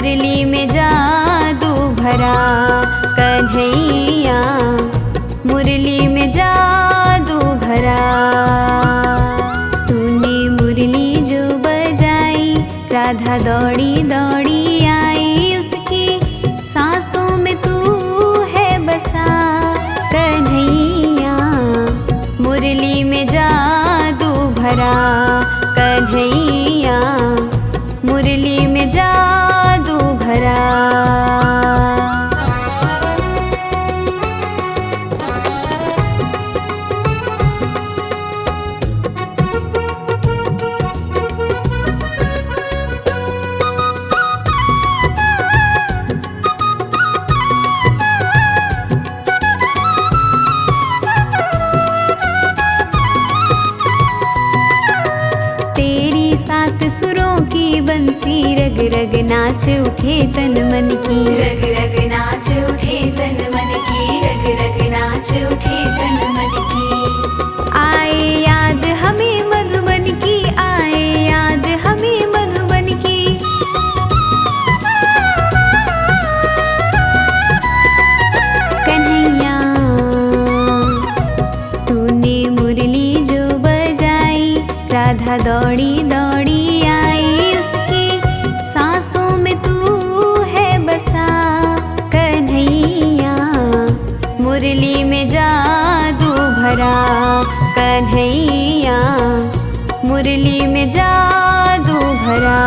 मुरली में जादू भरा कन्हैया, मुरली में जादू भरा। तूने मुरली जो बजाई, राधा दौड़ी दौड़ी आई, उसकी सांसों में तू है बसा कन्हैया। मुरली में जादू भरा कन्हैया, मुरली में जादू भरा। सुरों की बंसी रग रग नाच उठे तन मन की, रग रग नाच उठे तन मन की, रग रग नाच उठे तन मन की। आए याद हमें मधुबन की, आए याद हमें मधुबन की। कन्हैया तूने मुरली जो बजाई, राधा दौड़ी दौड़ी आई, उसकी सांसों में तू है बसा कन्हैया। मुरली में जादू भरा कन्हैया, मुरली में जादू भरा।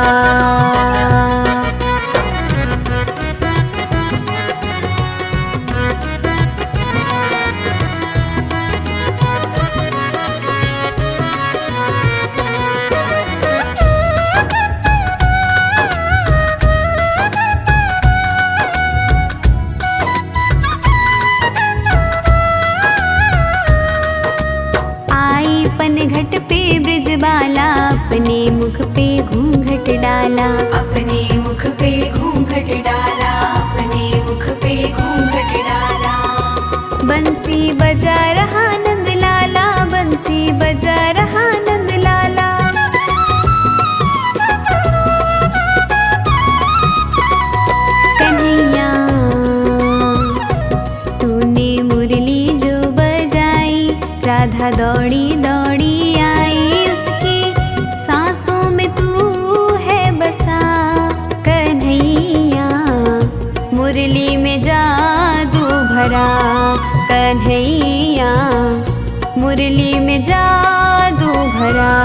घट पे ब्रिजबाला, अपने मुख पे घूंघट डाला, अपने मुख पे घूंघट डाला, अपने मुख पे घूंघट डाला। बंसी बजा रहा नंद लाला, बंसी बजा रहा नंद लाला। कन्हैया तूने मुरली जो बजाई, राधा दौड़ी दौड़ी आई, उसकी सांसों में तू है बसा कन्हैया। मुरली में जादू भरा कन्हैया, मुरली में जादू भरा।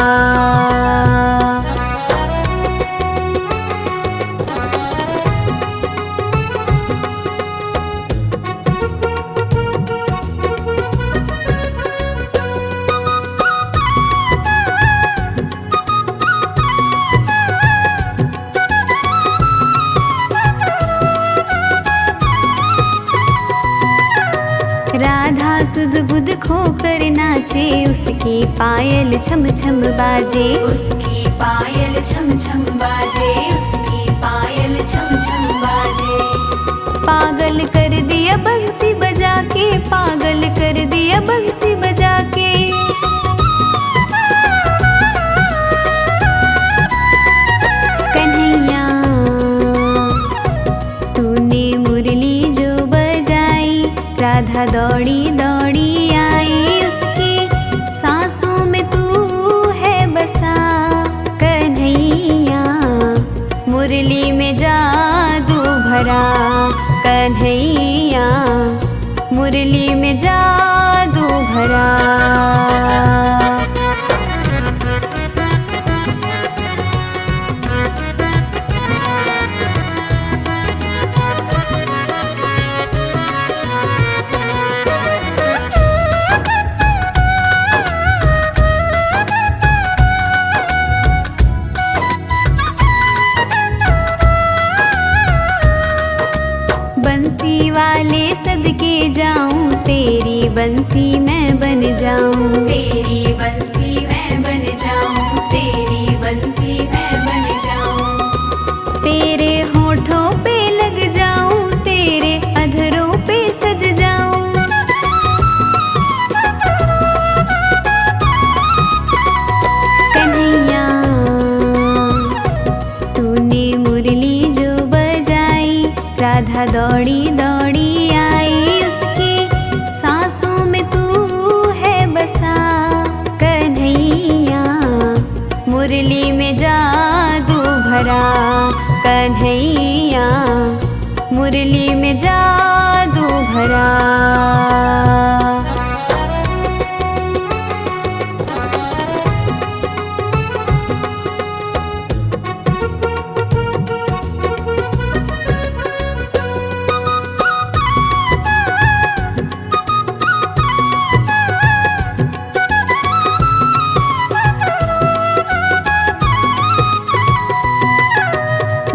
राधा सुध बुध खोकर नाचे, उसकी पायल छम छम बाजे, उसकी पायल छम छम बाजे, उसकी पायल छम छम बाजे। पागल कर दिया बंसी बजा के, पागल कर दिया बंसी बजा के। कन्हैया तूने मुरली जो बजाई, राधा दौड़ी दौड़ी आई, उसकी सांसों में तू है बसा कन्हैया। मुरली में जादू भरा कन्हैया, मुरली में जादू भरा। बंसी वाले सदके जाऊं, तेरी बंसी मैं बन जाऊं, तेरी बंसी दौड़ी दौड़ी आई, उसकी सांसों में तू है बसा कन्हैया, मुरली में जादू भरा कन्हैया, मुरली में जादू भरा।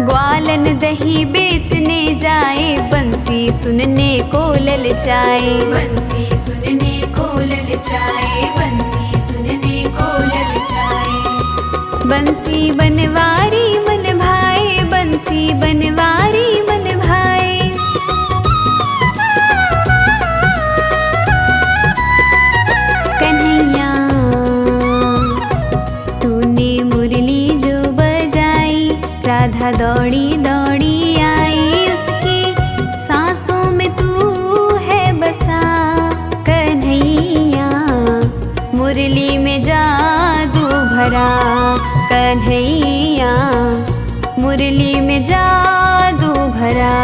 ग्वालन दही बेचने जाए, बंसी सुनने को ललचाए, बंसी सुनने को ललचाए, बंसी सुनने को ललचाए। बंसी बनवारी मन भाए, बंसी बनवारी मन भाए। कन्हैया तूने मुरली जो बजाई, राधा दौड़ी दौड़ी आई, उसकी सांसों में तू है बसा कन्हैया, मुरली में जादू भरा कन्हैया, मुरली में जादू भरा।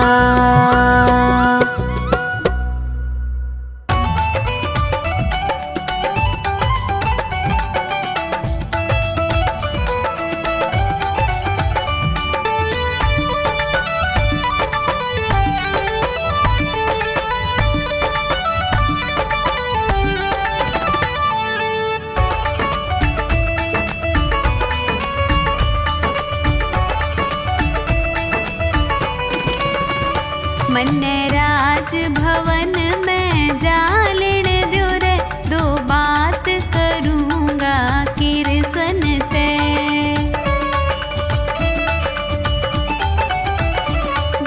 मन राज भवन में जालिण द्यो रे, दो बात करूँगा किरसन ते,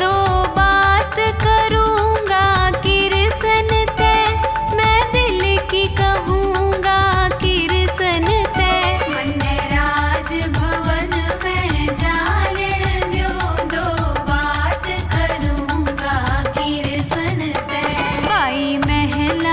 दो बात करूँगा किरसन ते, मैं दिल की कहूँगा किरसन ते। मन राज भवन में जालिण द्यो, दो बात करूँगा किरसन ते, बाई महल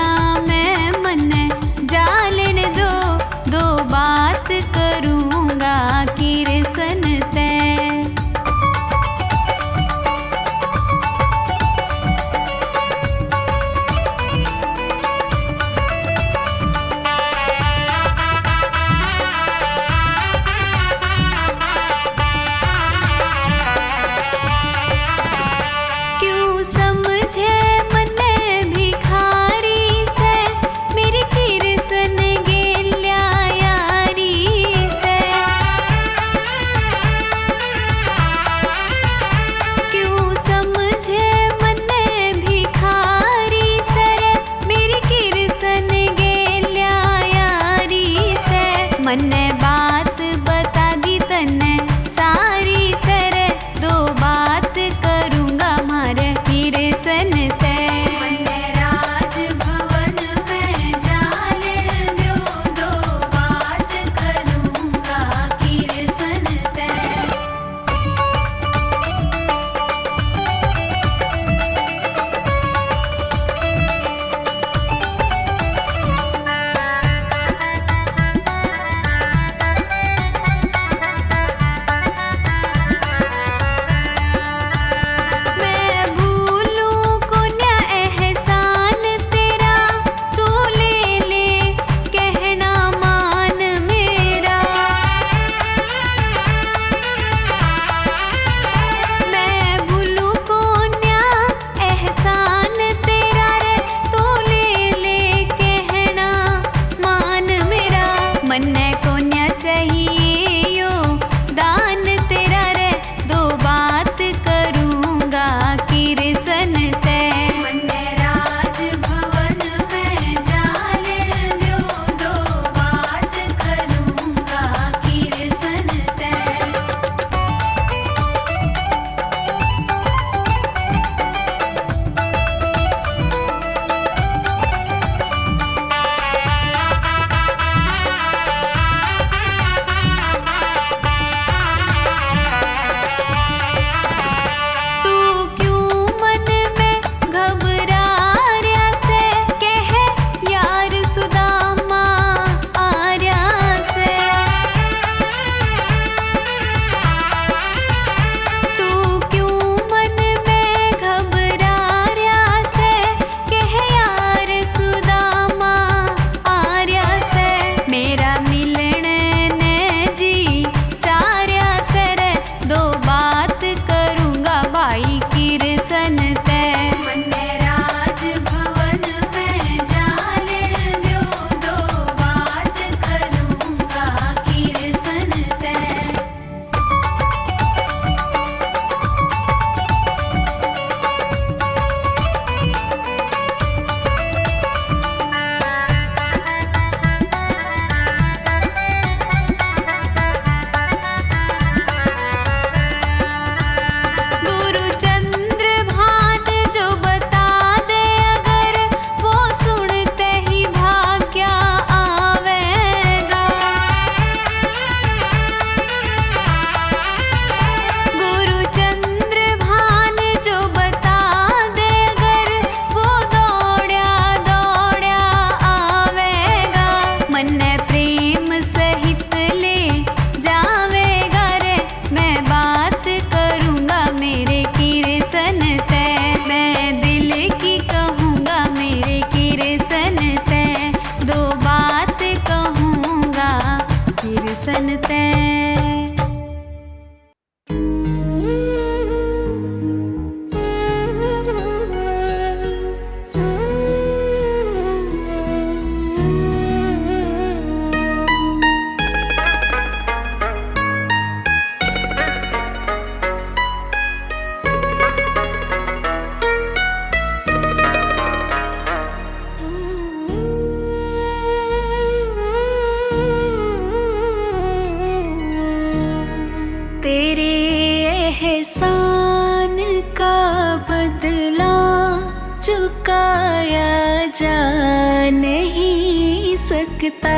चुकाया जा नहीं सकता।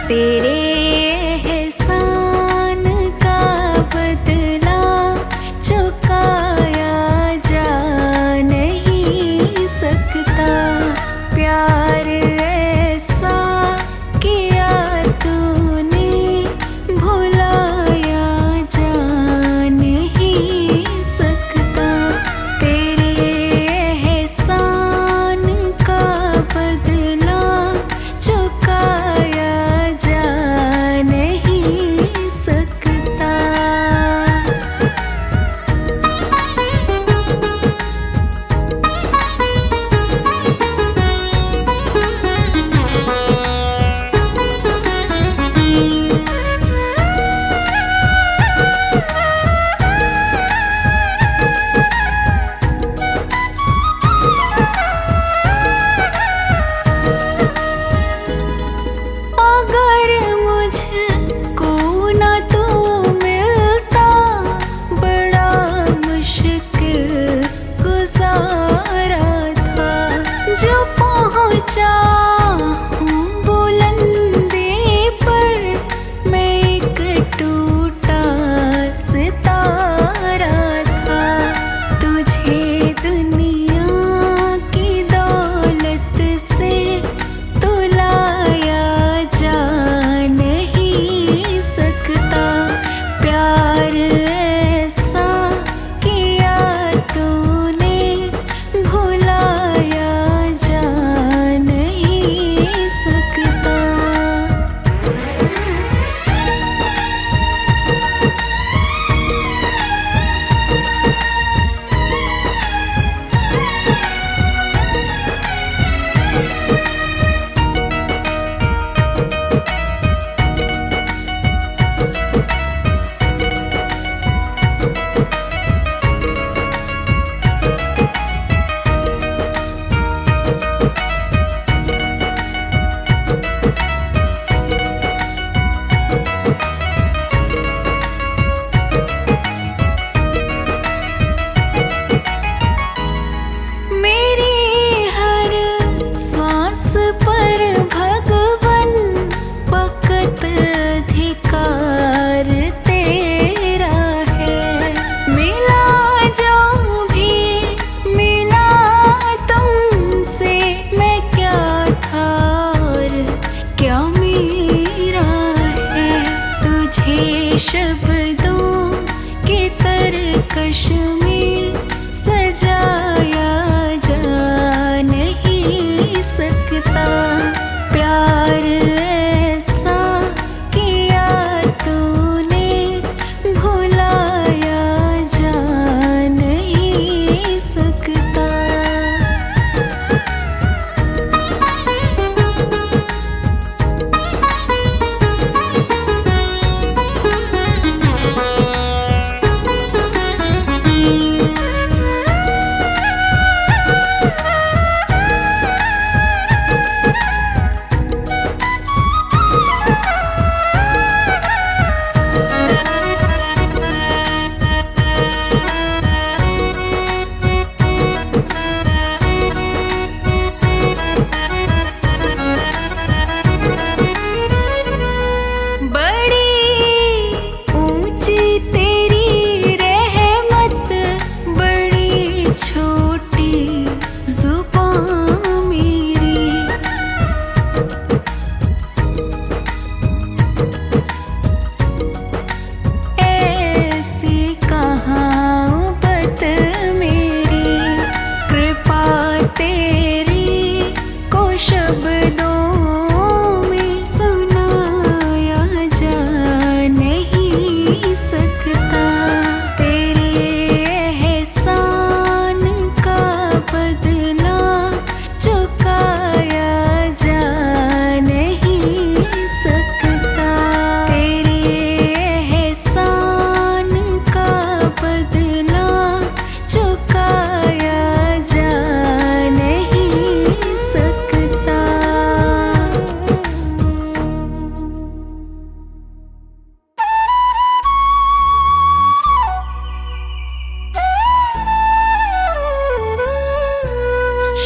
तेरे एहसान का बदला चुकाया जा नहीं सकता। प्यार ऐसा किया तूने भुलाया जा नहीं सकता। तेरे एहसान का बदला चुकाया जा नहीं सकता। अगर मुझको ना तू मिलता, बड़ा मुश्किल गुजारा था। जो पहुँचा हूँ बुलंदी पर, मैं एक टूटा सितारा था। तुझे दुनिया की दौलत से तुलाया जा नहीं सकता। प्यार ऐसा किया तूने भुलाया जा नहीं सकता। मेरी हर सांस पर भगवन वक़्त अधिकार तेरा है। मिला जो भी मिला तुमसे, मैं क्या था और क्या मेरा है। तुझे शब्दों के तरकश में सजाया जा नहीं सकता। प्यार ऐसा किया तूने भुलाया जा नहीं सकता।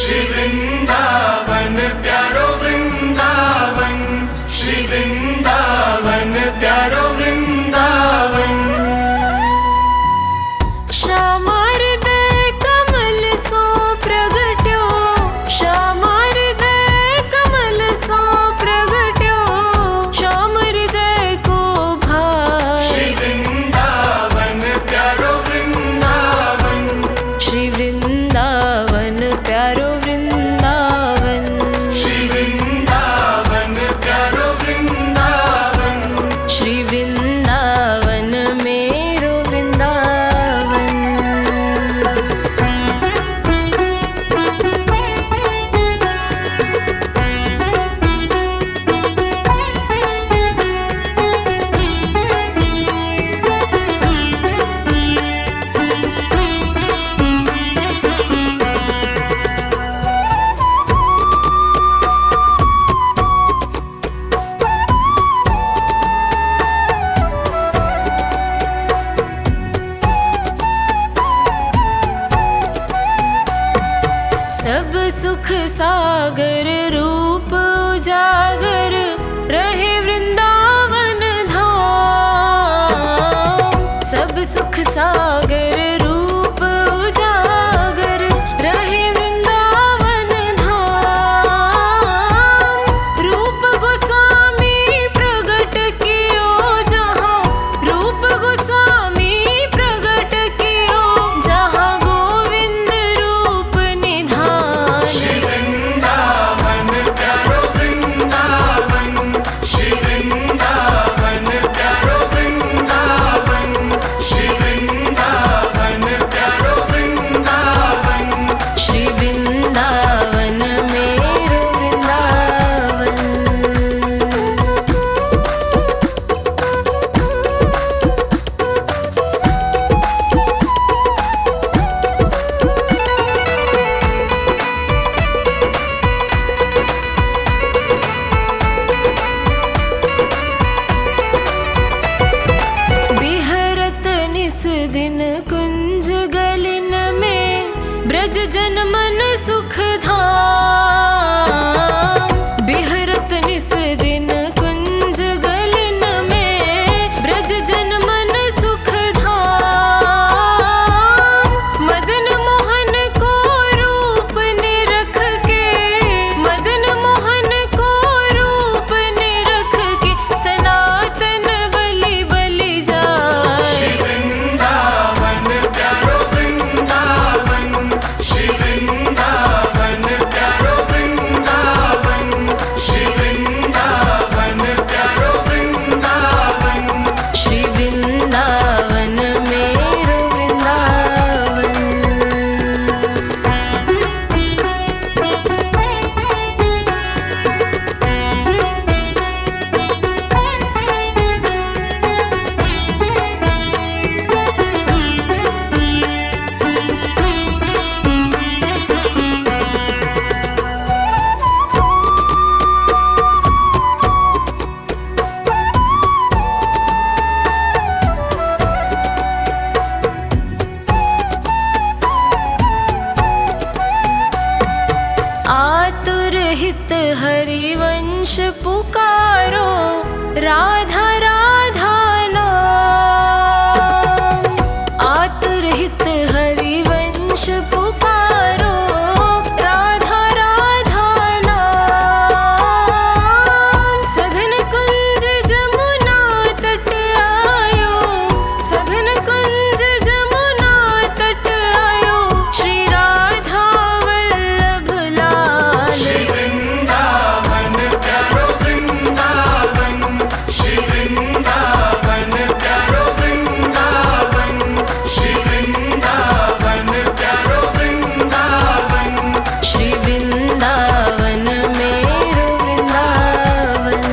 श्री वृंदावन प्यारो वृंदावन, श्री वृंदावन प्यारो वृंदावन। श्याम हृदय कमल सो प्रगट्यो, श्याम हृदय कमल सो प्रगट्यो, श्याम हृदय को भाई। श्री वृंदावन प्यारो वृंदावन, श्री वृंदावन प्यारो वृंदावन, श्री वृंदावन प्यारो वृंदावन, श्री वृंदावन मेरो वृंदावन। सब सुख सागर रूप उजागर रहे वृंदावन धाम। सब सुख सागर रूप उजागर रहे वृंदावन धाम। रूप गोस्वामी प्रगट कियो जहाँ, रूप गोस्वामी प्रगट कियो जहाँ, गोविंद रूप निधान। श्री वृंदावन प्यारो वृंदावन, श्री वृंदावन प्यारो वृंदावन, श्री वृंदावन प्यारो वृंदावन, श्री वृंदावन मेरो वृंदावन। बिहरत निस दिन कुंज गलिन में, ब्रज जन मन सुख धाम। बिहरत निस दिन कुंज गलिन में, ब्रज जन मन सुख धाम। मदन मोहन को रूप निरख के, मदन मोहन को रूप निरख के, सनातन बलि बलि जाए। श्री वृंदावन प्यारो वृंदावन, श्री वृंदावन प्यारो वृंदावन, श्री वृंदावन प्यारो वृंदावन, श्री वृंदावन मेरो वृंदावन। आतुर हित हरिवंश पुकारो, राधा राधा नाम। आतुर हित हरिवंश पुकारो, राधा राधा नाम। सघन कुंज जमुना तट आयो, सघन कुंज जमुना तट आयो, श्री राधा वल्लभ लाल। श्री वृंदावन प्यारो वृंदावन, श्री वृंदावन प्यारो वृंदावन, श्री वृंदावन प्यारो वृंदावन, श्री वृंदावन मेरो वृंदावन।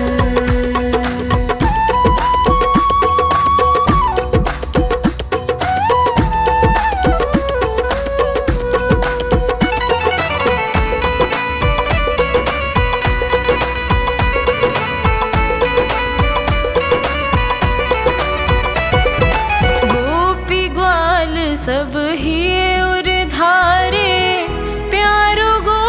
गोपी ग्वाल सब ही उर धारे, प्यारो गो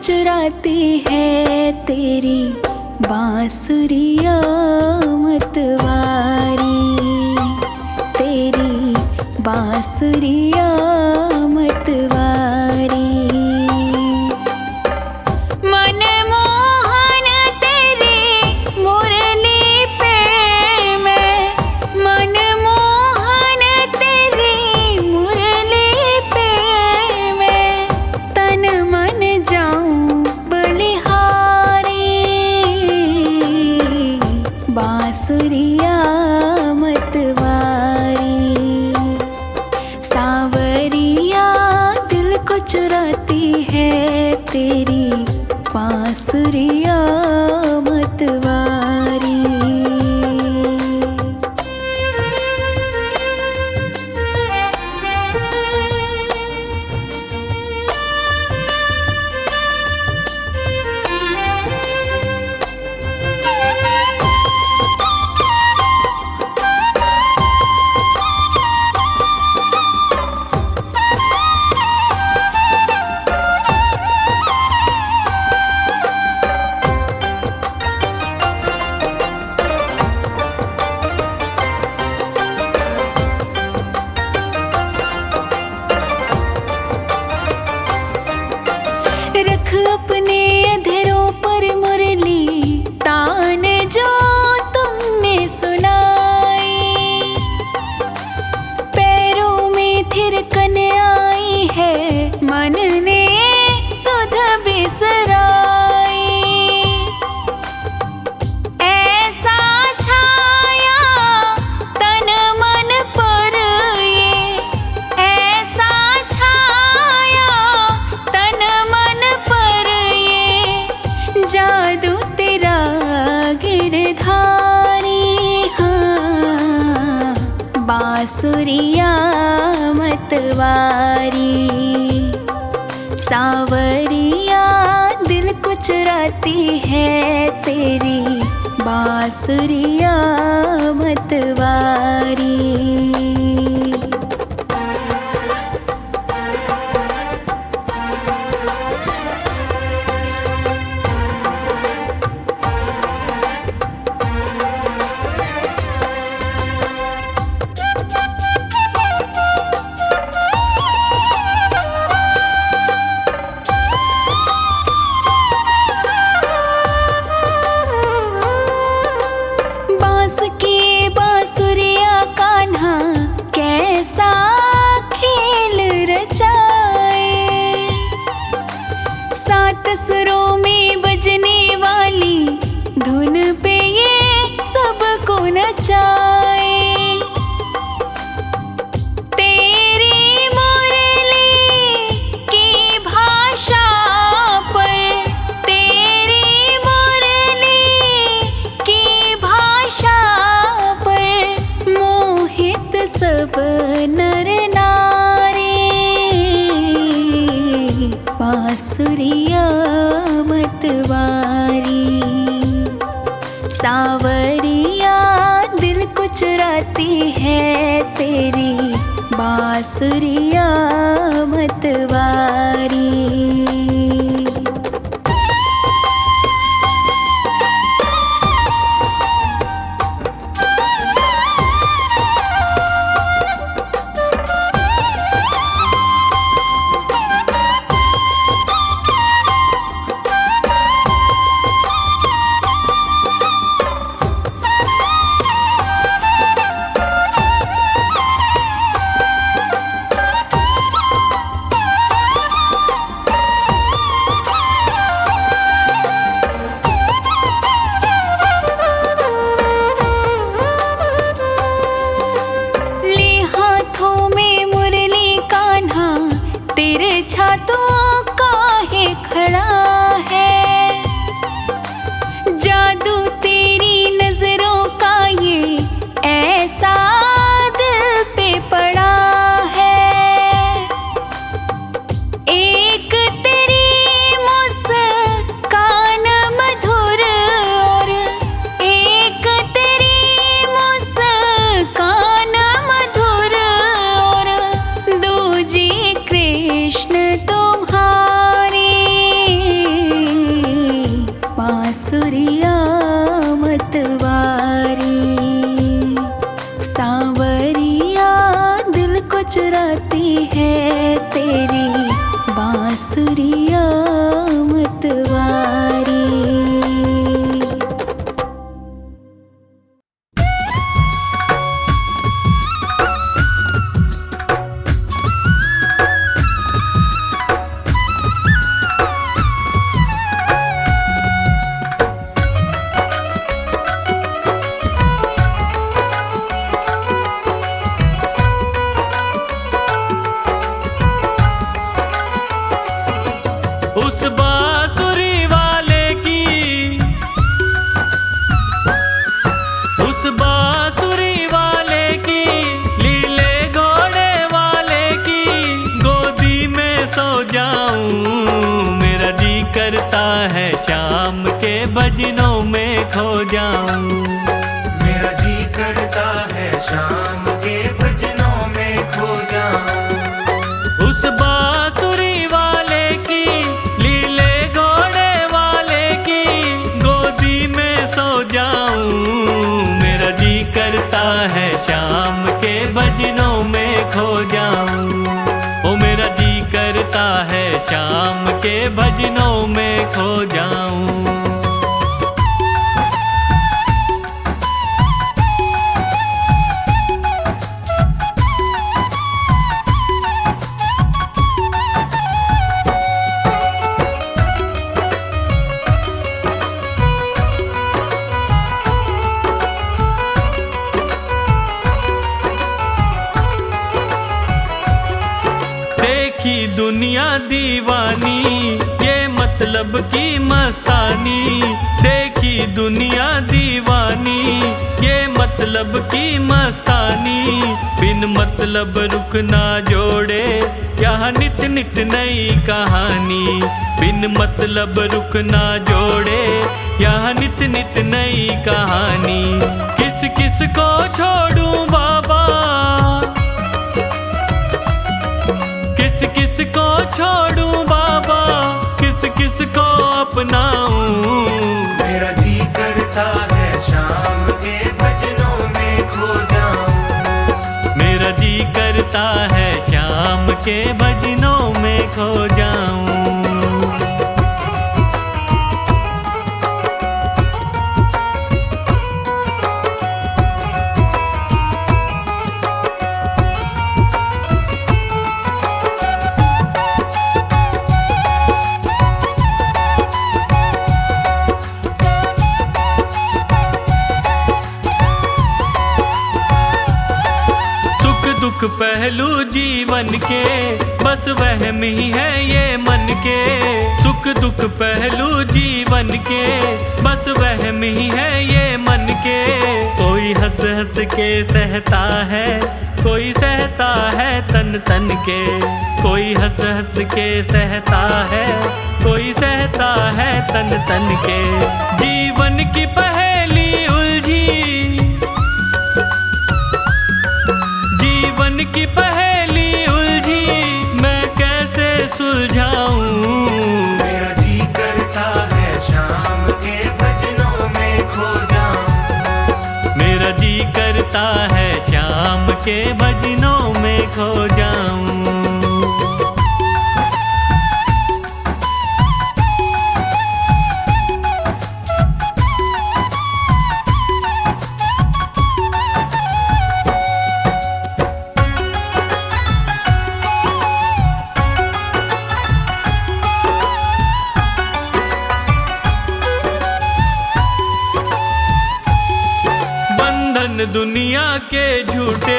चुराती है तेरी बांसुरिया मतवारी, तेरी बांसुरिया मतवारी। मनमोहन तेरी मुरली पे मैं, मनमोहन तेरी मुरली पे मैं तन मन जाऊं बलिहारी, बांसुरिया मतवारी। सांवरिया दिल को चुराती है तेरी बांसुरिया मतवारी। रख अपने अधरों पर मुरली तान जो तुमने सुनाई, पैरों में थिरकन आई है मन ने सुध बिसराई। ऐसा छाया तन मन पर ये, ऐसा छाया तन मन पर ये जादू तेरा गिरधारी। हाँ, बांसुरिया मतवारी। सांवरिया दिल को चुराती है तेरी बांसुरिया मतवारी। बांस की बांसुरिया कान्हा कैसा खेल रचाए, सात सुरों में बजने वाली धुन पे ये सबको नचाए। तेरी मुरली की भाषा पर, तेरी मुरली की भाषा पर मोहित सब नर नारी, बांसुरिया मतवारी। सांवरिया दिल को चुराती है तेरी बांसुरिया मतवारी। बांसुरिया मतवारी। सांवरिया दिल को चुराती है तेरी बांसुरिया मतवारी। उस बांसुरी वाले की, उस बांसुरी वाले की, लीले घोड़े वाले की गोदी में सो जाऊं। मेरा जी करता है शाम के भजनों में खो जाऊं। मेरा जी करता है शाम के भजनों में खो जाऊं। उस बांसुरी वाले की, लीले घोड़े वाले की गोदी में सो जाऊं। मेरा जी करता है शाम के भजनों में खो जाऊं। ओ मेरा जी करता है शाम के भजनों में खो जाऊं। देखी दुनिया दीवानी, ये मतलब की मस्तानी। देखी दुनिया दीवानी, ये मतलब की मस्तानी। बिन मतलब रुक ना जोड़े यहाँ नित नित नई कहानी। बिन मतलब रुक ना जोड़े यहाँ नित नित नई कहानी। किस किस को छोड़ूं बाबा, किस किस को छोड़ूं बाबा, किस किस को अपनाऊं। मेरा जी करता है शाम के भजनों में खो जाऊं। मेरा जी करता है शाम के भजनों में खो जाऊं। दुख पहलू जीवन के बस वहम ही है ये मन के। सुख दुख पहलू जीवन के बस वहम ही है ये मन के। कोई हंस हंस के सहता है, कोई सहता है तन तन के। कोई हंस हंस के सहता है, कोई सहता है तन तन के। जीवन की पहेली उलझी, जीवन की पहेली उलझी, मैं कैसे सुलझाऊं। मेरा जी करता है शाम के भजनों में खो जाऊं। मेरा जी करता है शाम के भजनों में खो जाऊं। दुनिया के झूठे,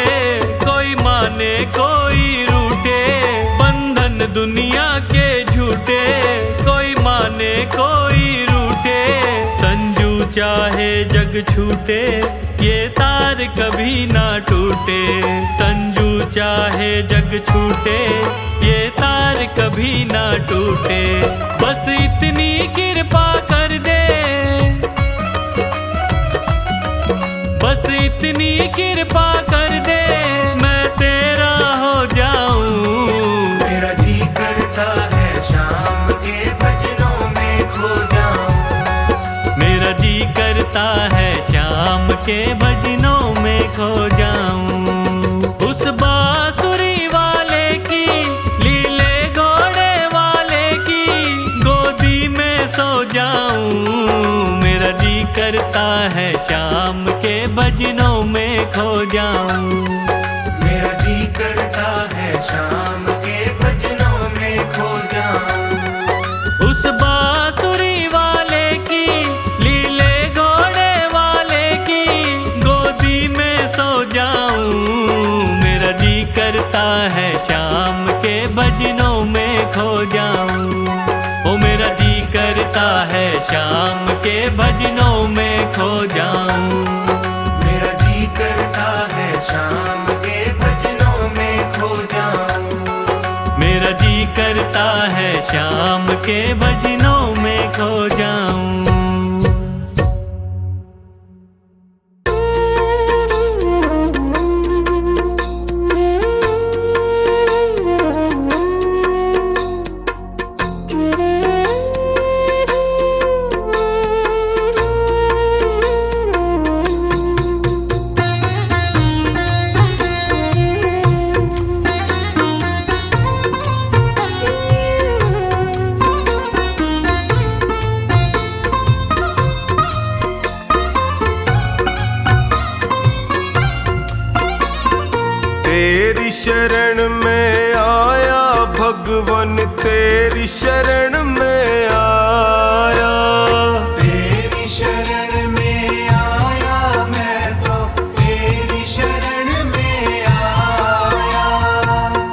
कोई माने कोई रूठे। बंधन दुनिया के झूठे, कोई माने कोई रूठे। संजू चाहे जग छूटे, ये तार कभी ना टूटे। संजू चाहे जग छूटे, ये तार कभी ना टूटे। बस इतनी कृपा कर दे, बस इतनी कृपा कर दे, मैं तेरा हो जाऊं। मेरा जी करता है शाम के भजनों में खो जाऊं। करता है श्याम के भजनों में खो जाऊं। उस बांसुरी वाले की, लीले घोड़े वाले की गोदी में सो जाऊं। मेरा जी करता है श्याम के भजनों में खो जाऊं। मेरा जी करता है शाम के भजनों में खो जाऊं। उस बांसुरी वाले की, लीले घोड़े वाले की गोदी में सो जाऊं। मेरा जी करता है श्याम के भजनों में खो जाऊं। ओ मेरा जी करता है श्याम के भजनों में खो जाऊं। मेरा जी करता है शाम के भजनों में खो जाऊं। मेरा जी करता है श्याम के भजनों में खो जाऊं। तेरी शरण में आया भगवन, तेरी शरण में आया। तेरी शरण में आया मैं तो, तेरी शरण में आया।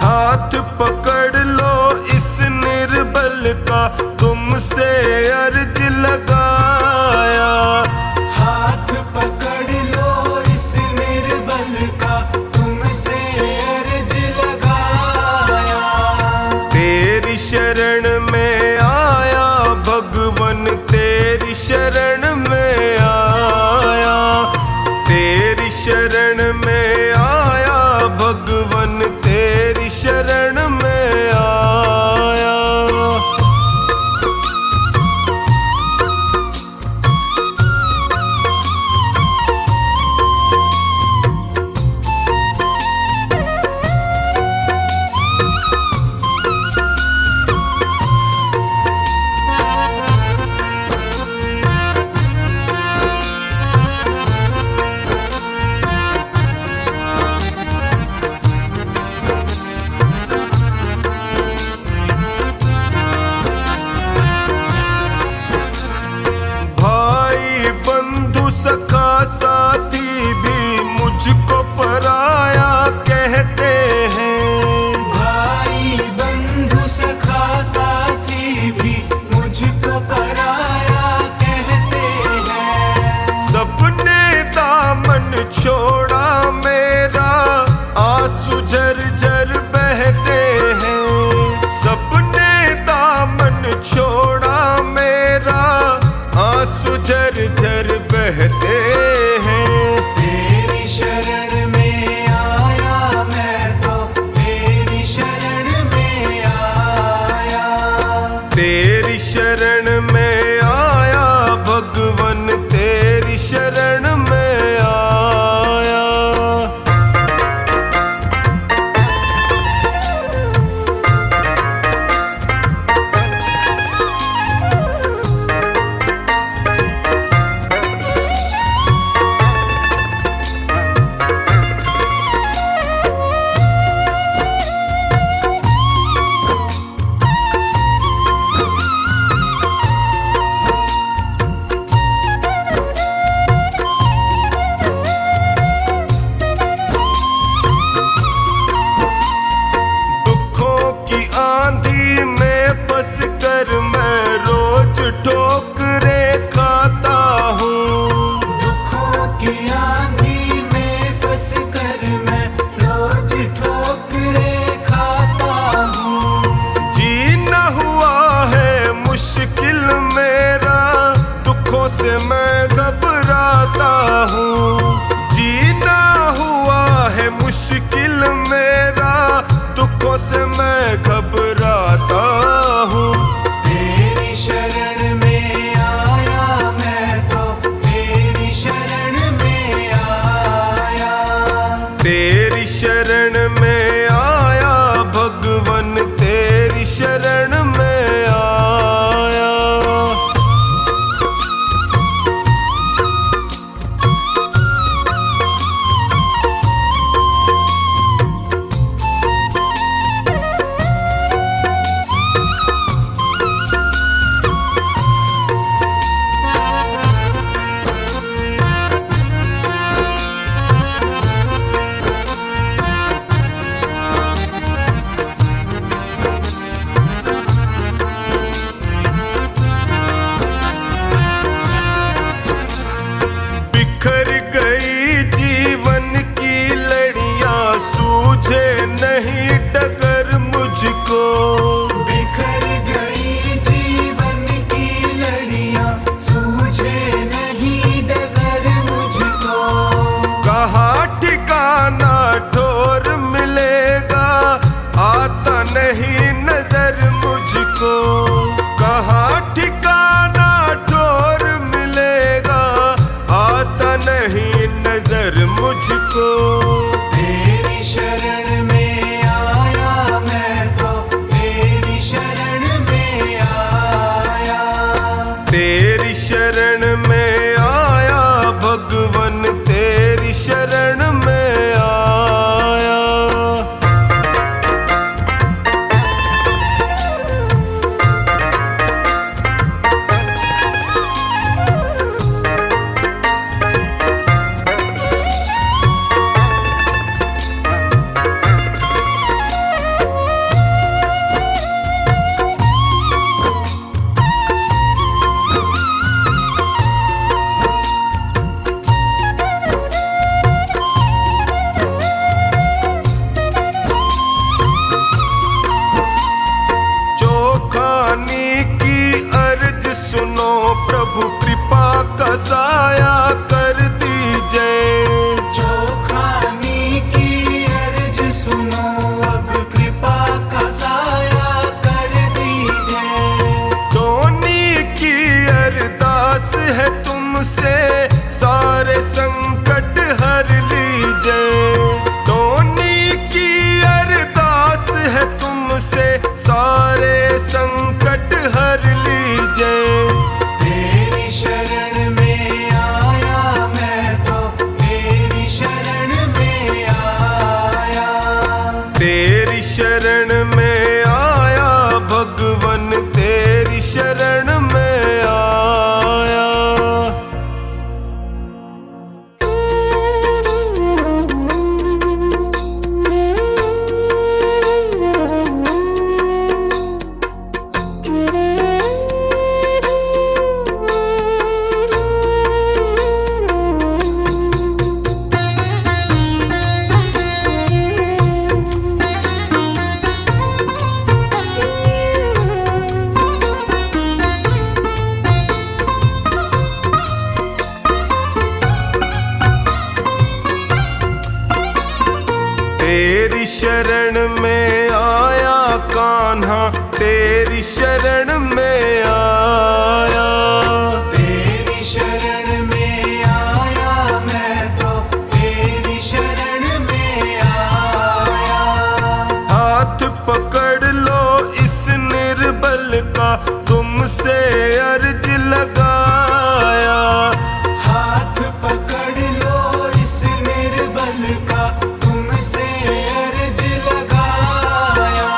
हाथ पकड़ लो इस निर्बल का, तुमसे अर्ज लगाया। हाथ पकड़ लो इस निर्बल का, तुमसे अर्ज लगाया। तेरी शरण में आया भगवन, तेरी शरण में आया। तेरी शरण में आया भगवन, तेरी शरण में आया। भाई बंधु सखा साथी भी मुझको पराया कहते हैं। भाई बंधु सखा साथी भी मुझको पराया कहते हैं। सबने दामन छोड़ा मेरा, आंसू झरझर बहते हैं। सबने दामन छोड़ा मेरा, आंसू झरझर बहते हैं। तेरी शरण में आया मैं तो, तेरी शरण में आया। तेरी शरण में आया भगवन, तेरी शरण में आया। प्रभु कृपा का साया कर दीजिए। चोखानी की अर्ज सुनो, अब कृपा का साया कर दीजिए। धोनी की अरदास है तुमसे, सारे संकट हर लीजिए। धोनी की अरदास है तुमसे, सारे संकट हर लीजिए। तेरी शरण में आया मैं तो, तेरी शरण में आया। तेरी शरण में आया भगवन, तेरी शरण में आया। तेरी शरण में आया कान्हा, तेरी शरण में आया। तेरी शरण में आया मैं तो, तेरी शरण में आया। हाथ पकड़ लो इस निर्बल का, तुमसे अर्ज लगाया। हाथ पकड़ लो इस निर्बल का, तुमसे अर्ज लगाया।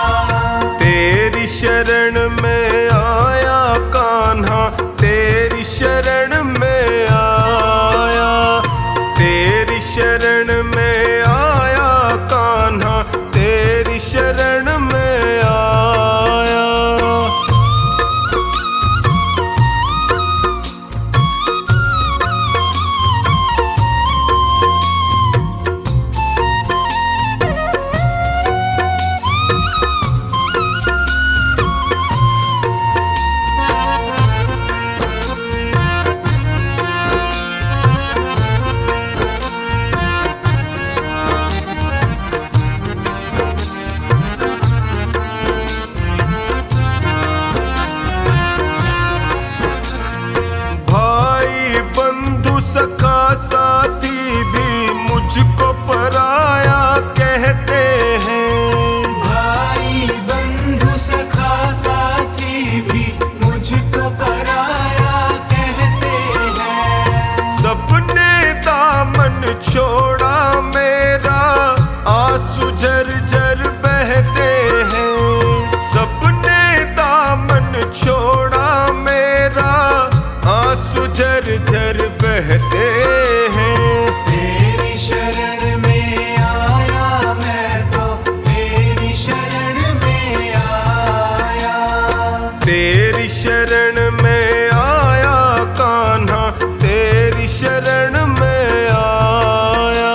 तेरी शरण में आया कान्हा, तेरी शरण में आया। तेरी शरण में आया कान्हा, तेरी शरण में आया। भाई बंधु सखा साथी भी मुझको पराया कहते हैं। भाई बंधु सखा साथी भी मुझको पराया कहते हैं। सबने दामन छोड़ा मेरा, आंसू झरझर बहते हैं। सबने दामन छोड़ा मेरा, आंसू झरझर बहते हैं। तेरी शरण में आया मैं तो, तेरी शरण में आया। तेरी शरण में आया कान्हा, तेरी शरण में आया।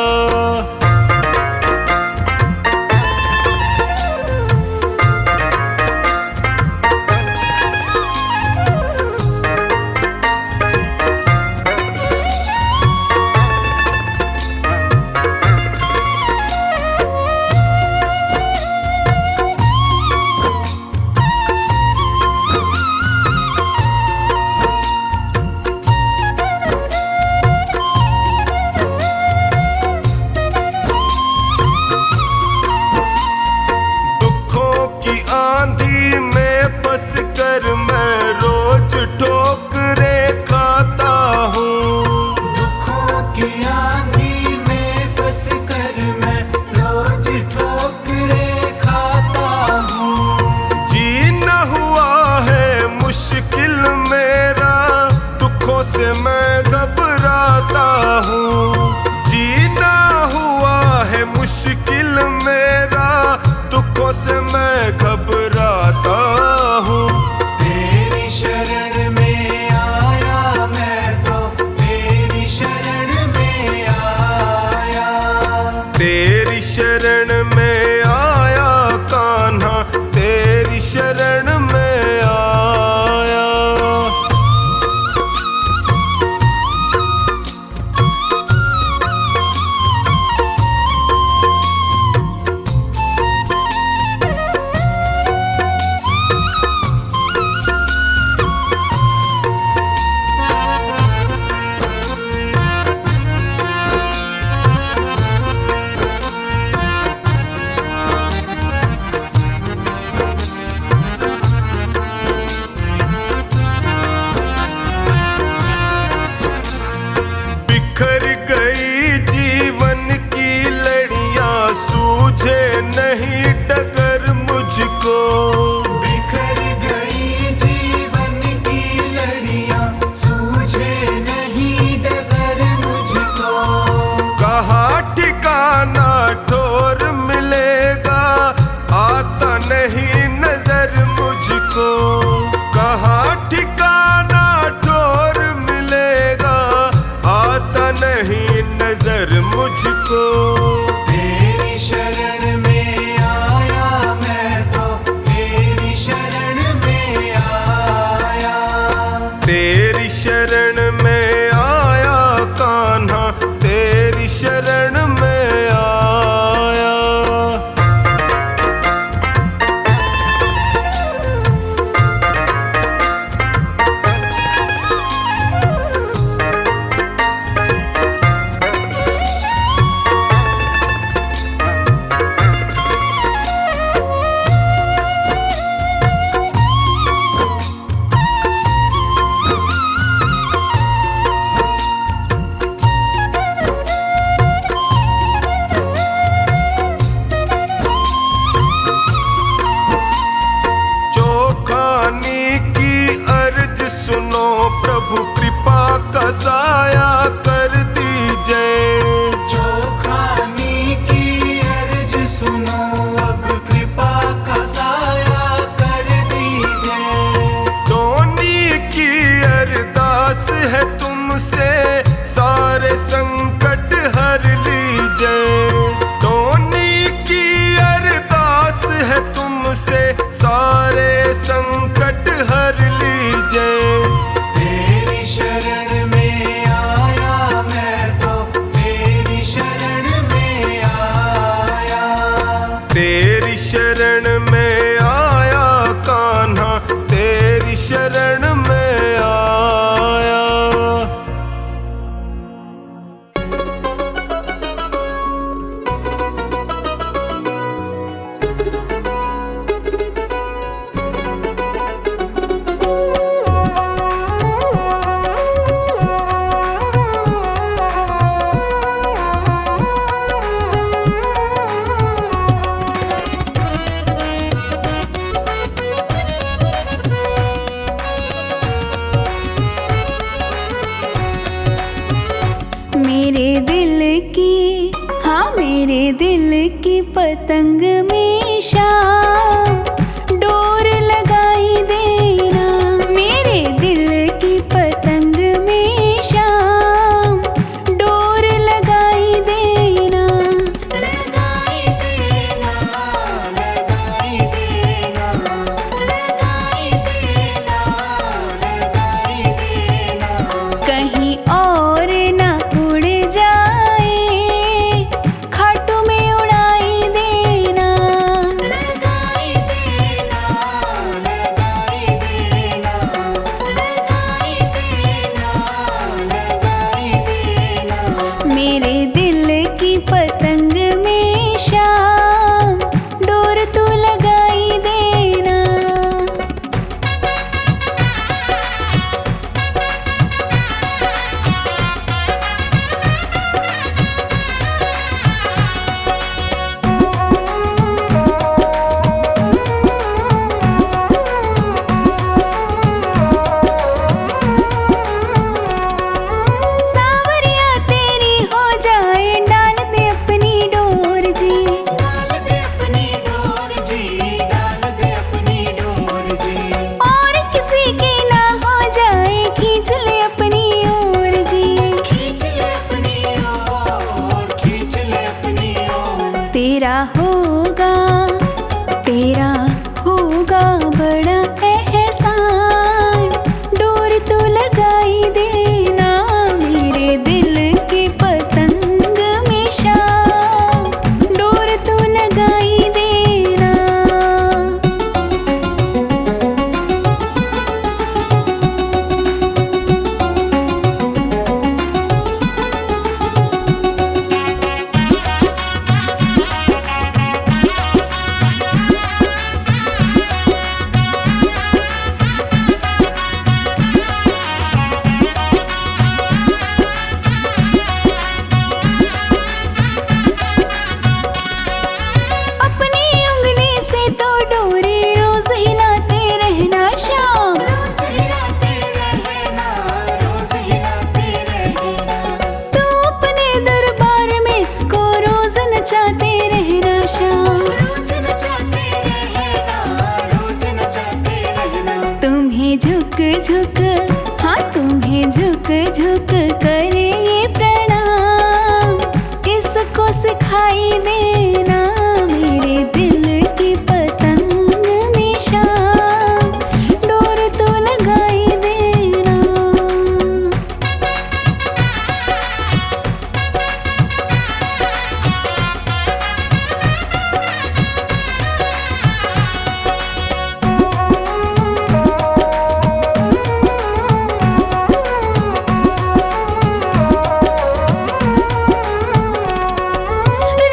प्रभु कृपा का साया कर दीजिए। जो खानी की अर्ज सुनो, अब कृपा का साया कर दीजिए। धोनी की अरदास है तुमसे, सारे संकट हर लीजिए। धोनी की अरदास है तुमसे, सारे संकट हर लीजिए। तेरी शरण में आया मैं तो, तेरी शरण में आया। तेरी शरण में आया कान्हा, तेरी शरण में आया। मेरे दिल की, हाँ मेरे दिल की पतंग में शाम डोर लगाई देना। मेरे दिल की पतंग में शाम डोर लगाई देना। लगाई देना, लगाई देना, लगाई देना, लगाई देना। कहीं और ना उड़ जाए, खाटू में उड़ाई देना। लगाई देना, लगाई देना, लगाई देना, लगाई देना। मेरे दिल की पतंग में शाम डोर तू लगाई देना। सावरिया तेरी हो जाए, डाल दे अपनी डोर जी। डाल दे अपनी डोर जी, डाल दे अपनी डोर जी। और किसी की ना हो जाए, खींच ले अपनी ओर जी। खींच ले अपनी ओर, खींच ले अपनी ओर। तेरा होगा, तेरा होगा बड़ा एहसान, डोर तू लगाई देना। मेरे दिल की पतंग में शाम डोर तू लगाई देना। अपनी उंगली से तो डोरे रोज हिलाते रहना शाम। रोज हिलाते रहना, रोज हिलाते रहना। तू अपने दरबार में इसको रोज नचाते रहना शाम। रोज नचाते रहना, रोज नचाते रहना। तुम्हें झुक झुक, हाँ तुम्हें झुक झुक करे ये प्रणाम, इसको सिखाई देना। मेरे दिल की पतंग में शाम डोर तू लगाई देना।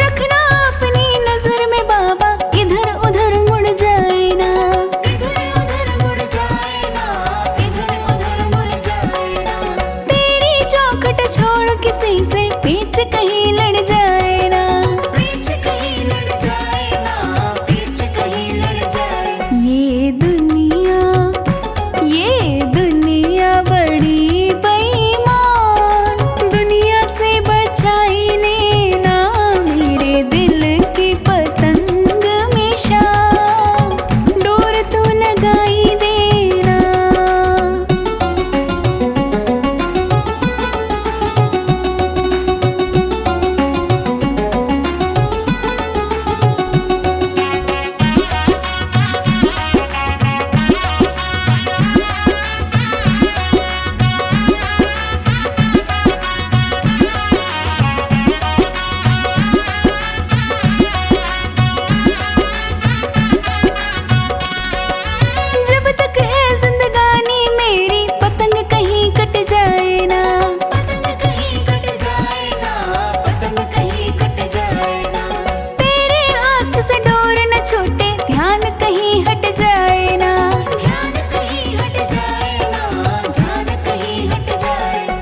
रखना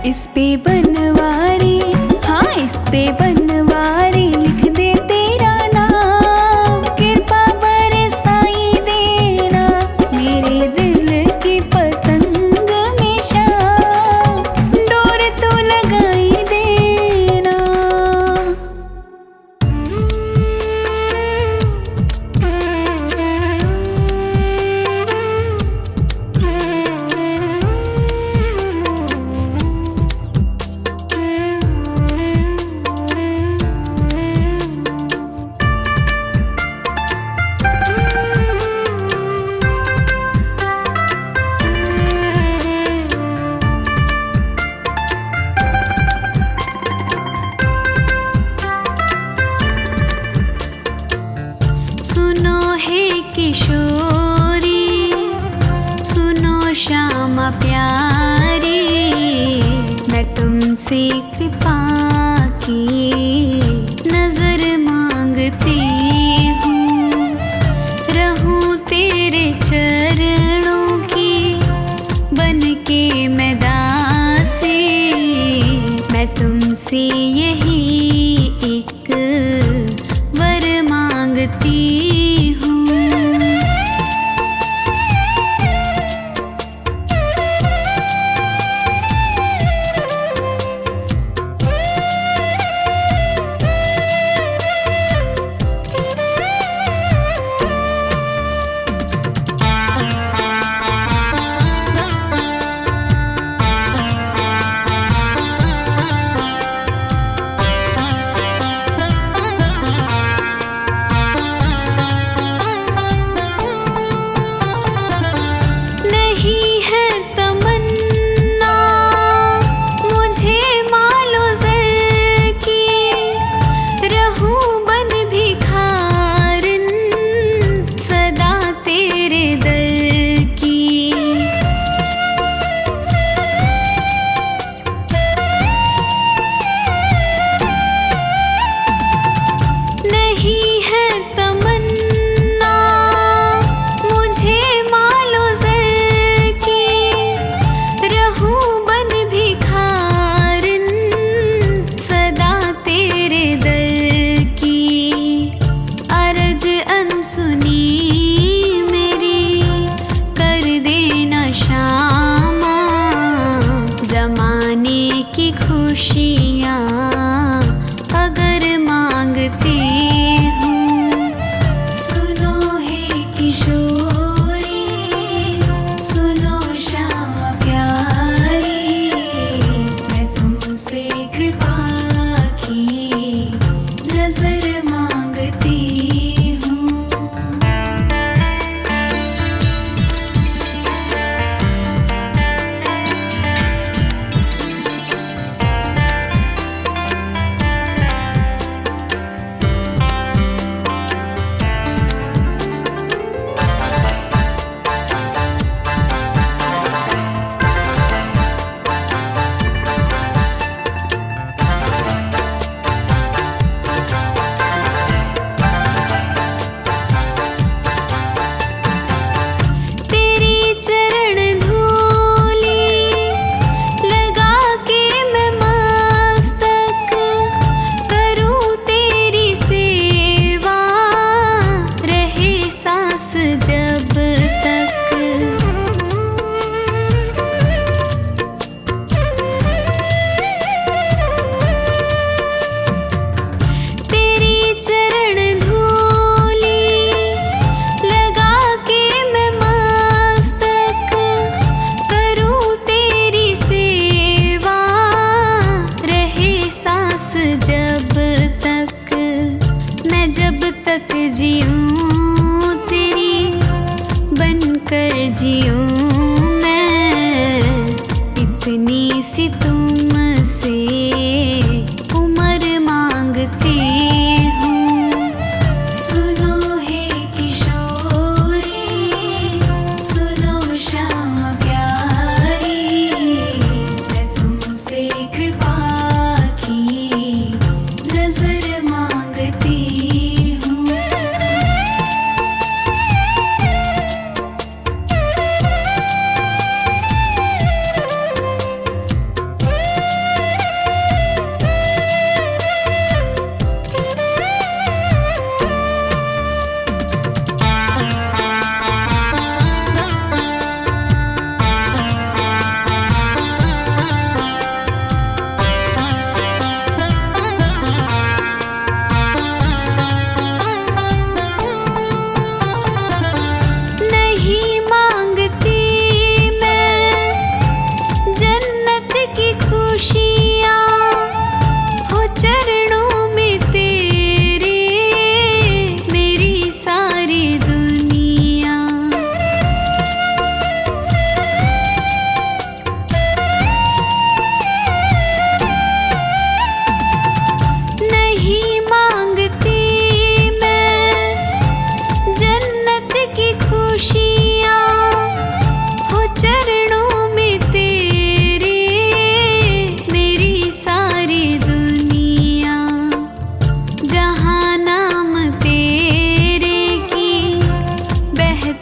इस पे बनवारी, हाँ इस पे बनवारी लिख दे तेरा नाम। कृपा बरसाई देना मेरे दिल की पतंग में शाम, डोर तो लगाई देना। सुनो हे किशोरी, सुनो श्यामा प्यारी, मैं तुमसे कृपा की नजर मांगती हूँ। रहूं तेरे चरणों की बन के मैं दासी, मैं तुमसे यही एक वर मांगती हूँ। नहीं है तमन्ना मुझे मालो ज़र की, रहूं बन भिखारिन सदा तेरे दर की। नहीं है तमन्ना मुझे मालो ज़र की, रहूं बन भिखारिन सदा तेरे दर की। अर्ज अनसुनी मेरी कर देना श्यामा, ज़माने की खुशियाँ अगर मांगती हूँ। सुनो हे किशोरी, सुनो श्यामा प्यारी, मैं तुमसे कृपा की नजर मांगती हूँ। तेरी चरण धूली लगा के मैं मस्तक करूं तेरी सेवा, रहे सांस जब तक। तेरी चरण धूली लगा के मैं मस्तक करूं तेरी सेवा, रहे सांस जब तक। मैं जब तक जीऊं तेरी बनकर जीऊं मैं, इतनी सी तुमसे उम्र मांगती हूँ। सुनो हे किशोरी, सुनो श्यामा प्यारी, मैं तुमसे कृपा की नजर मांगती हूँ।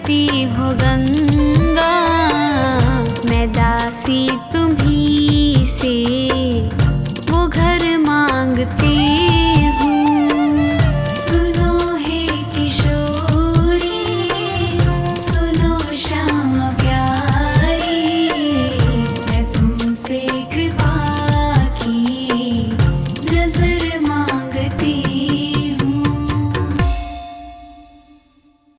करती हो गंगा, मैं दासी तुम्ही से।